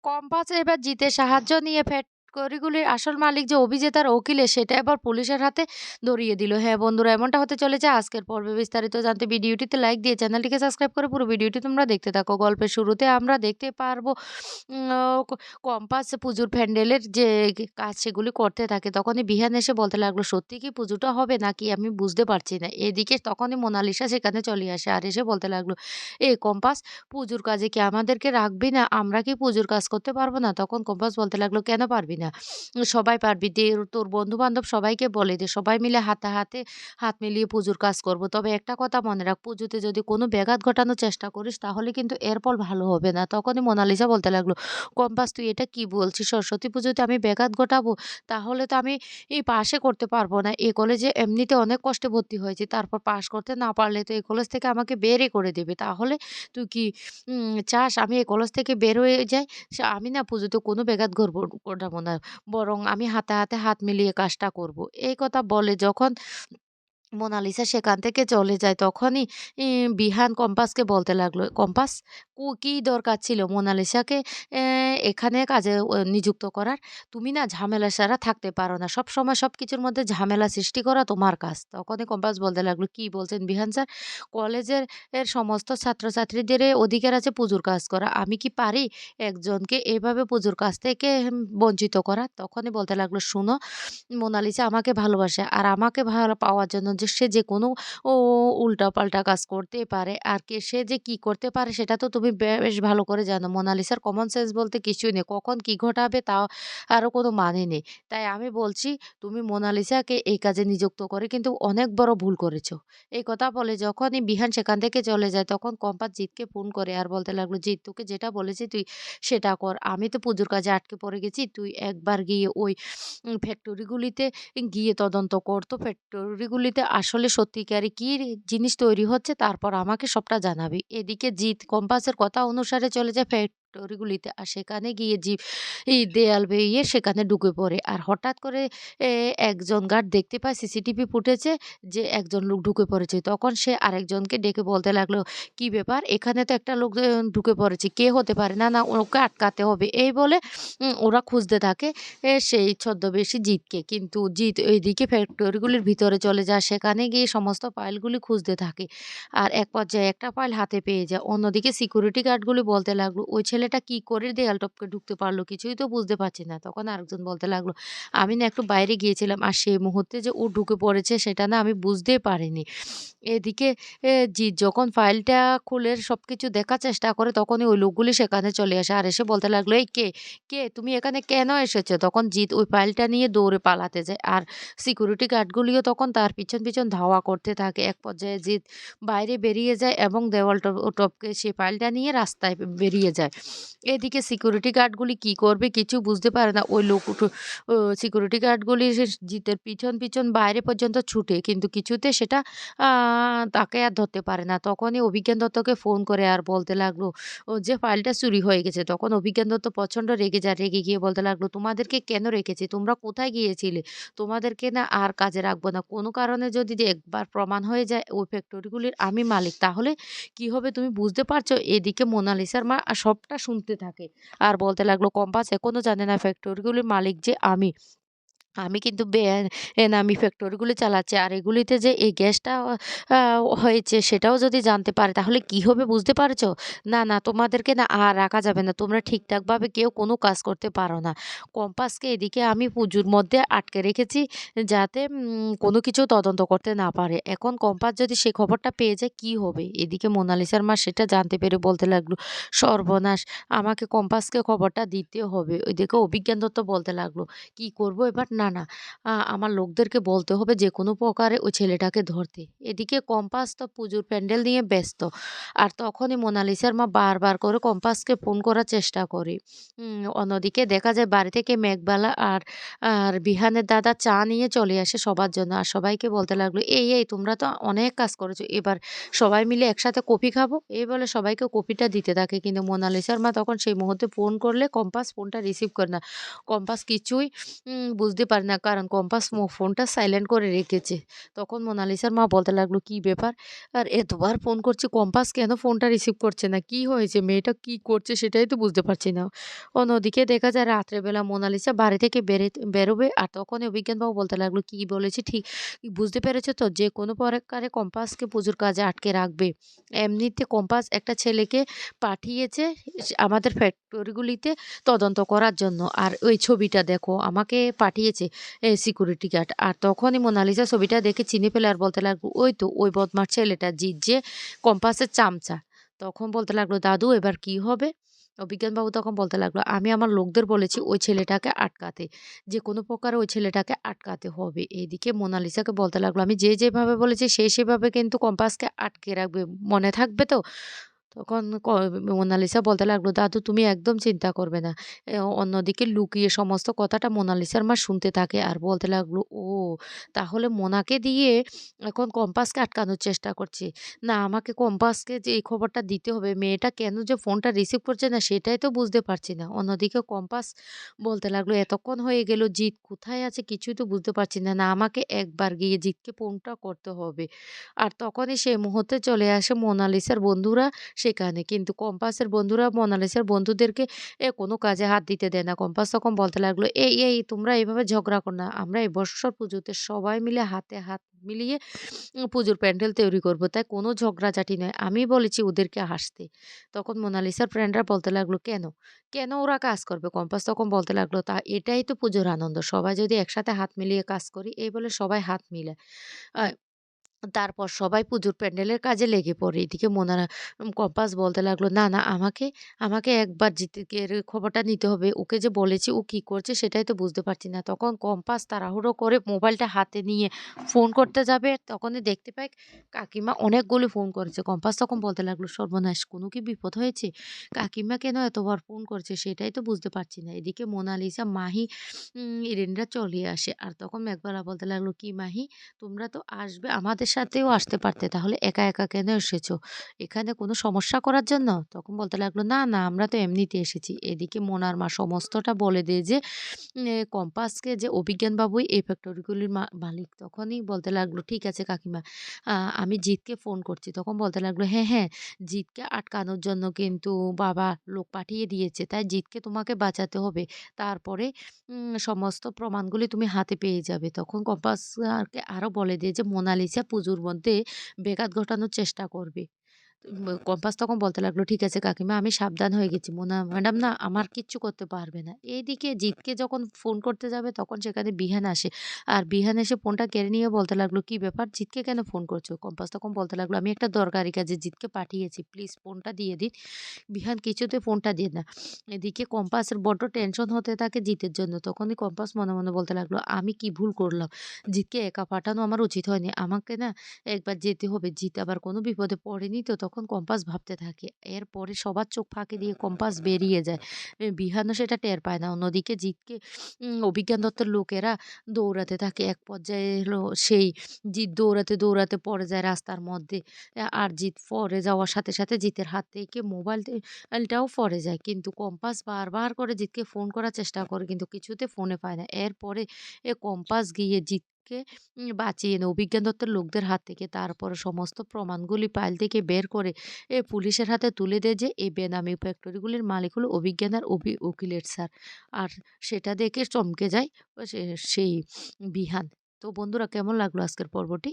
Compass এবার জিতের সাহায্য নিয়ে ফ্যাক্টরিগুলির আসল মালিক যে অভিজিৎ আর উকিলের সেটা এবার পুলিশের হাতে ধরিয়ে দিল। হ্যাঁ বন্ধুরা, এমনটা হতে চলেছে আজকের পর্বে। বিস্তারিত জানতে ভিডিওটিতে লাইক দিয়ে চ্যানেলটিকে সাবস্ক্রাইব করে পুরো ভিডিওটি তোমরা দেখতে থাকো। গল্পের শুরুতে আমরা দেখতে পারবো উম, আহ, ক- কম্পাস পুজোর প্যান্ডেলের যে কাজ সেগুলি করতে থাকে। তখনই বিহান এসে বলতে লাগলো, সত্যি কি পুজোটা হবে নাকি আমি বুঝতে পারছি না। এদিকে তখনই মোনালিসা সেখানে চলে আসে আর এসে বলতে লাগলো, এ কম্পাস, পুজোর কাজে কি আমাদেরকে রাখবি না? আমরা কি পুজোর কাজ করতে পারবো না? তখন কম্পাস বলতে লাগলো, কেন পারবি না? সবাই পারবি। দে, তোর বন্ধু-বান্ধব সবাইকে বলে দে। সবাই মিলে হাতে হাত মিলিয়ে পুজোর কাজ করব। তবে একটা কথা মনে রাখ, পুজোতে যদি কোনো ব্যাঘাত ঘটানোর চেষ্টা করিস তাহলে কিন্তু এর ফল ভালো হবে না। তখনই মোনালিসা বলতে লাগলো, কম্পাস, তুই এটা কি বলছিস? সরস্বতী পুজোতে আমি ব্যাঘাত ঘটাবো? তাহলে তো আমি এই পাশে করতে পারবো না। এই কলেজে এমনিতে অনেক কষ্টে ভর্তি হয়েছি। তারপর পাশ করতে না পারলে তো এই কলেজ থেকে আমাকে বেরই করে দেবে। তাহলে তুই কি চাস আমি এই কলেজ থেকে বের হয়ে যাই? আমি না পুজোতে কোনো ব্যাঘাত ঘটাবো না। বরং আমি হাতে হাত মিলিয়ে কাজটা করব। এই কথা বলে যখন মোনালিসা সেখান থেকে চলে যায় তখনই বিহান কম্পাসকে বলতে লাগলো, "কম্পাস, কি দরকার ছিল মোনালিসাকে এখানে কাজে নিযুক্ত করার? তুমি না ঝামেলা ছাড়া থাকতে পারো না। সবসময় সবকিছুর মধ্যে ঝামেলা সৃষ্টি করা তোমার কাজ।" তখনই কম্পাস বলতে লাগলো, "কি বলছেন বিহান স্যার? কলেজের সমস্ত ছাত্রছাত্রীদের অধিকার আছে পুজোর কাজ করা। আমি কি পারি একজনকে এভাবে পুজোর কাজ থেকে বঞ্চিত করা?" তখনই বলতে লাগলো, "শুনো, মোনালিসা আমাকে ভালোবাসে। আর আমাকে ভালো পাওয়ার জন্য যে সে যেকোনো ও উল্টাপাল্টা কাজ করতেই পারে। আর সে যে কি করতে পারে সেটা তো তুমি বেশ ভালো করে জানো। মোনালিসার কমন সেন্স বলতে কিছুই নেই। কখন কি ঘটাবে তাও আরও কোনো মানে নেই। তাই আমি বলছি, তুমি মোনালিসাকে এই কাজে নিযুক্ত করে কিন্তু অনেক বড় ভুল করেছো।" এই কথা বলে যখনই বিহান সেখান থেকে চলে যায় তখন কম্পাস জিতকে ফোন করে আর বলতে লাগলো, "জিৎ, তোকে যেটা বলেছি তুই সেটা কর। আমি তো পুজোর কাজে আটকে পড়ে গেছি। তুই একবার গিয়ে ওই ফ্যাক্টরিগুলিতে গিয়ে তদন্ত করতো। ফ্যাক্টরিগুলিতে আসলে সত্যিকারে কি জিনিস তৈরি হচ্ছে তারপর আমাকে সবটা জানাবি।" এদিকে জিৎ কম্পাসের কথা অনুসারে চলে যায় ফ্যাক্টরিগুলিতে। আর সেখানে গিয়ে এই দেয়াল বেয়ে সেখানে ঢুকে পড়ে। আর হঠাৎ করে এ একজন গার্ড দেখতে পায় সিসিটিভি ফুটেজে যে একজন লোক ঢুকে পড়েছে। তখন সে আরেকজনকে ডেকে বলতে লাগলো, "কি ব্যাপার? এখানে তো একটা লোক ঢুকে পড়েছে। কে হতে পারে? না, না, ওকে আটকাতে হবে।" এই বলে ওরা খুঁজতে থাকে সেই ছদ্মবেশী জিতকে। কিন্তু জিত এইদিকে ফ্যাক্টরিগুলির ভিতরে চলে যায়। সেখানে গিয়ে সমস্ত ফাইলগুলি খুঁজতে থাকে। আর এক পর্যায়ে একটা ফাইল হাতে পেয়ে যায়। অন্যদিকে সিকিউরিটি গার্ডগুলি বলতে লাগলো, "ওই ছেলেটা কি করে দেয়াল টপকে ঢুকতে পারলো? কিছুই তো বুঝতে পারছি না।" তখন আরেকজন বলতে লাগলো, "আমি না একটু বাইরে গিয়েছিলাম। আর সেই মুহূর্তে যে ও ঢুকে পড়েছে সেটা না আমি বুঝতেই পারিনি।" এদিকে জিৎ যখন ফাইলটা খুলে সবকিছু দেখার চেষ্টা করে তখনই ওই লোকগুলি সেখানে চলে আসে। আর এসে বলতে লাগলো, "এই কে? কে? তুমি এখানে কেন এসেছো?" তখন জিৎ ওই ফাইলটা নিয়ে দৌড়ে পালাতে যায়। আর সিকিউরিটি গার্ডগুলিও তখন তার পিছন ধাওয়া করতে থাকে। এক পর্যায়ে জিৎ বাইরে বেরিয়ে যায় এবং দেওয়াল টপকে সেই ফাইলটা নিয়ে রাস্তায় বেরিয়ে যায়। এদিকে সিকিউরিটি গার্ডগুলি কি করবে কিছু বুঝতে পারে না। ওই লোক সিকিউরিটি গার্ডগুলি জিতের পিছন বাইরে পর্যন্ত ছুটে কিন্তু কিছুতে সেটা আ তাকে আর ধরতে পারে না। তখনই অভিজ্ঞান দত্তকে ফোন করে আর বলতে লাগলো যে ফাইলটা চুরি হয়ে গেছে। তখন অভিজ্ঞান দত্ত প্রচন্ড রেগে যায়। রেগে গিয়ে বলতে লাগলো, "তোমাদেরকে কেন রেখেছি? তোমরা কোথায় গিয়েছিলে? তোমাদেরকে না আর কাজে রাখবো না। কোনো কারণে যদি যে একবার প্রমাণ হয়ে যায় ওই ফ্যাক্টরিগুলির আমি মালিক তাহলে কি হবে তুমি বুঝতে পারছো?" এদিকে মোনালিসার মা সবটা শুনতে থাকে। আর বলতে লাগলো, "কম্পাস এখনো জানে না ফ্যাক্টরিগুলির মালিক যে আমি। আমি কিন্তু বেনামি ফ্যাক্টরিগুলি চালাচ্ছি। আর এগুলিতে যে এই গ্যাসটা আ হয়েছে সেটাও যদি জানতে পারে তাহলে কি হবে বুঝতে পারছো? না, না, তোমাদেরকে না আর রাখা যাবে না। তোমরা ঠিকঠাকভাবে কেউ কোনো কাজ করতে পারো না। কম্পাসকে এদিকে আমি পুজোর মধ্যে আটকে রেখেছি যাতে কোনো কিছু তদন্ত করতে না পারে। এখন কম্পাস যদি সে খবরটা পেয়ে যায় কি হবে?" এদিকে মোনালিসার মা সেটা জানতে পেরে বলতে লাগলো, "সর্বনাশ! আমাকে কম্পাসকে খবরটা দিতে হবে।" ওইদিকে অভিজ্ঞান দত্ত বলতে লাগলো, "কি করব এবার? না, না, আমার লোকদেরকে বলতে হবে যেকোনো প্রকারে ওই ছেলেটাকে ধরতে।" এদিকে কম্পাস তো পুজোর প্যান্ডেল নিয়ে ব্যস্ত। আর তখনই মোনালিসার মা বারবার করে কম্পাসকে ফোন করার চেষ্টা করে। অন্যদিকে দেখা যায় বাড়ি থেকে মেঘবালা আর বিহানের দাদা চা নিয়ে চলে আসে সবার জন্য। আর সবাইকে বলতে লাগলো, "এই তোমরা তো অনেক কাজ করেছো। এবার সবাই মিলে একসাথে কফি খাবো।" এই বলে সবাইকে কফিটা দিতে থাকে। কিন্তু মোনালিসার মা তখন সেই মুহূর্তে ফোন করলে কম্পাস ফোনটা রিসিভ করে না। কম্পাস কিছুই বুঝতে পারে না কারণ কম্পাস ফোনটা সাইলেন্ট করে রেখেছে। তখন মোনালিসার মা বলতে লাগলো, "কি ব্যাপার? আর এতবার ফোন করছি কম্পাস কেন ফোনটা রিসিভ করছে না? কি হয়েছে? মেয়েটা কি করছে সেটাই তো বুঝতে পারছি না।" অন্যদিকে দেখা যায় রাত্রে বেলা মোনালিসা বাড়ি থেকে বেরোবে আর তখনই অভিজ্ঞানবাবু বলতে লাগলো, "কি বলেছি ঠিক বুঝতে পেরেছো তো? যে কোনো প্রকারে কম্পাসকে পুজোর কাজে আটকে রাখবে। এমনিতে কম্পাস একটা ছেলেকে পাঠিয়েছে আমাদের ফ্যাক্টরিগুলিতে তদন্ত করার জন্য। আর ওই ছবিটা দেখো আমাকে পাঠিয়েছে সিকিউরিটি গার্ড।" আর তখনই মোনালিসা ছবিটা দেখে চিনে ফেলে আর বলতে লাগলো, "ওই তো ওই বদমাস ছেলেটা জিত যে কম্পাসের চামচা।" তখন বলতে লাগলো, "দাদু এবার কি হবে?" অভিজ্ঞানবাবু তখন বলতে লাগলো, "আমি আমার লোকদের বলেছি ওই ছেলেটাকে আটকাতে। যেকোনো প্রকারে ওই ছেলেটাকে আটকাতে হবে।" এইদিকে মোনালিসাকে বলতে লাগলো, "আমি যেভাবে বলেছি সেভাবে কিন্তু কম্পাসকে আটকে রাখবে। মনে থাকবে তো?" তখন মোনালিসা বলতে লাগলো, "দাদু তুমি একদম চিন্তা করবে না।" অন্যদিকে লুকিয়ে সমস্ত কথাটা মোনালিসার মা শুনতে থাকে আর বলতে লাগলো, "ও তাহলে মোনাকে দিয়ে এখন কম্পাসকে আটকানোর চেষ্টা করছে। না আমাকে কম্পাসকে যে এই খবরটা দিতে হবে। মেয়েটা কেন যে ফোনটা রিসিভ করছে না সেটাই তো বুঝতে পারছি না।" অন্যদিকে কম্পাস বলতে লাগলো, "এতক্ষণ হয়ে গেল জিৎ কোথায় আছে কিছুই তো বুঝতে পারছি না। না আমাকে একবার গিয়ে জিৎকে ফোনটা করতে হবে।" আর তখনই সেই মুহূর্তে চলে আসে মোনালিসার বন্ধুরা সেখানে। কিন্তু কম্পাসের বন্ধুরা মোনালিসার বন্ধুদেরকে কোনো কাজে হাত দিতে দেয় না। কম্পাস তখন বলতে লাগলো, "এই তোমরা এভাবে ঝগড়া করো না। আমরা এই বৎসর পুজোতে সবাই মিলে হাতে হাত মিলিয়ে পুজোর প্যান্ডেল তৈরি করব। তাই কোনো ঝগড়াঝাটি নয়। আমি বলেছি ওদেরকে আসতে।" তখন মোনালিসার ফ্রেন্ডরা বলতে লাগলো, "কেন? কেন ওরা কাজ করবে?" কম্পাস তখন বলতে লাগলো, "তা এটাই তো পুজোর আনন্দ। সবাই যদি একসাথে হাত মিলিয়ে কাজ করি।" এই বলে সবাই হাত মিলায়। আ তারপর সবাই পুজোর প্যান্ডেলের কাজে লেগে পড়ে। এদিকে কম্পাস বলতে লাগলো, "না আমাকে একবার জিতের খবরটা নিতে হবে। ওকে যে বলেছি ও কি করছে সেটাই তো বুঝতে পারছি না।" তখন কম্পাস তাড়াহুড়ো করে মোবাইলটা হাতে নিয়ে ফোন করতে যাবে। তখনই দেখতে পায় কাকিমা অনেকগুলো ফোন করেছে। কম্পাস তখন বলতে লাগলো, "সর্বনাশ! কোনো কি বিপদ হয়েছে? কাকিমা কেন এতবার ফোন করছে সেটাই তো বুঝতে পারছি না।" এদিকে মোনালিসা, মাহি, ইরেনরা চলে আসে। আর তখন মেঘবালা বলতে লাগলো, "কি মাহি তোমরা তো আসবে আমাদের সাথেও আসতে পারতে। তাহলে একা কেন এসেছো? এখানে কোনো সমস্যা করার জন্য?" তখন বলতে লাগলো, "না আমরা তো এমনিতে এসেছি।" এদিকে মোনার মা সমস্তটা বলে দেয় যে কম্পাসকে যে অভিজ্ঞান বাবুই এই ফ্যাক্টরিগুলির মালিক। তখনই বলতে লাগলো, "ঠিক আছে কাকিমা আ আমি জিতকে ফোন করছি।" তখন বলতে লাগলো, "হ্যাঁ জিতকে আটকানোর জন্য কিন্তু বাবা লোক পাঠিয়ে দিয়েছে। তাই জিতকে তোমাকে বাঁচাতে হবে। তারপরে সমস্ত প্রমাণগুলি তুমি হাতে পেয়ে যাবে।" তখন কম্পাস আরো বলে দিয়ে যে মোনালিসা পুজোর মধ্যে ব্যাঘাত ঘটানোর চেষ্টা করবে। কম্পাস তখন বলতে লাগলো, "ঠিক আছে কাকিমা আমি সাবধান হয়ে গেছি। মোনা ম্যাডাম না আমার কিচ্ছু করতে পারবে না।" এইদিকে জিতকে যখন ফোন করতে যাবে তখন সেখানে বিহান আসে। আর বিহান এসে ফোনটা কেড়ে নিয়ে বলতে লাগলো, "কি ব্যাপার? জিতকে কেন ফোন করছো?" কম্পাস তখন বলতে লাগলো, "আমি একটা দরকারি কাজে জিতকে পাঠিয়েছি। প্লিজ ফোনটা দিয়ে দিন।" বিহান কিছুতে ফোনটা দেয় না। এদিকে কম্পাসের বড্ড টেনশন হতে থাকে জিতের জন্য। তখনই কম্পাস মনে বলতে লাগলো, "আমি কি ভুল করলাম? জিতকে একা পাঠানো আমার উচিত হয়নি। আমাকে না একবার যেতে হবে। জিত আবার কোনো বিপদে পড়েনি তো?" তখন কম্পাস ভাবতে থাকে। এরপরে সবার চোখ ফাঁকি দিয়ে কম্পাস বেরিয়ে যায়। বিহানও সেটা টের পায় না। অন্যদিকে জিতকে অভিজ্ঞান দত্তের লোকেরা দৌড়াতে থাকে। এক পর্যায়ে হলো সেই জিত দৌড়াতে পড়ে যায় রাস্তার মধ্যে। আর জিত পড়ে যাওয়ার সাথে জিতের হাত থেকে মোবাইলটাও পড়ে যায়। কিন্তু কম্পাস বারবার করে জিতকে ফোন করার চেষ্টা করে কিন্তু কিছুতে ফোনে পায় না। এরপরে কম্পাস গিয়ে জিতকে বাঁচিয়ে নেয় অভিজ্ঞান দত্তের লোকদের হাত থেকে। তারপরে সমস্ত প্রমাণগুলি ফাইল থেকে বের করে পুলিশের হাতে তুলে দেয় যে এই বেনামি ফ্যাক্টরিগুলির মালিক হলো অভিজ্ঞান আর উকিলের স্যার। আর সেটা দেখে চমকে যায় সেই বিহান। তো বন্ধুরা কেমন লাগলো আজকের পর্বটি?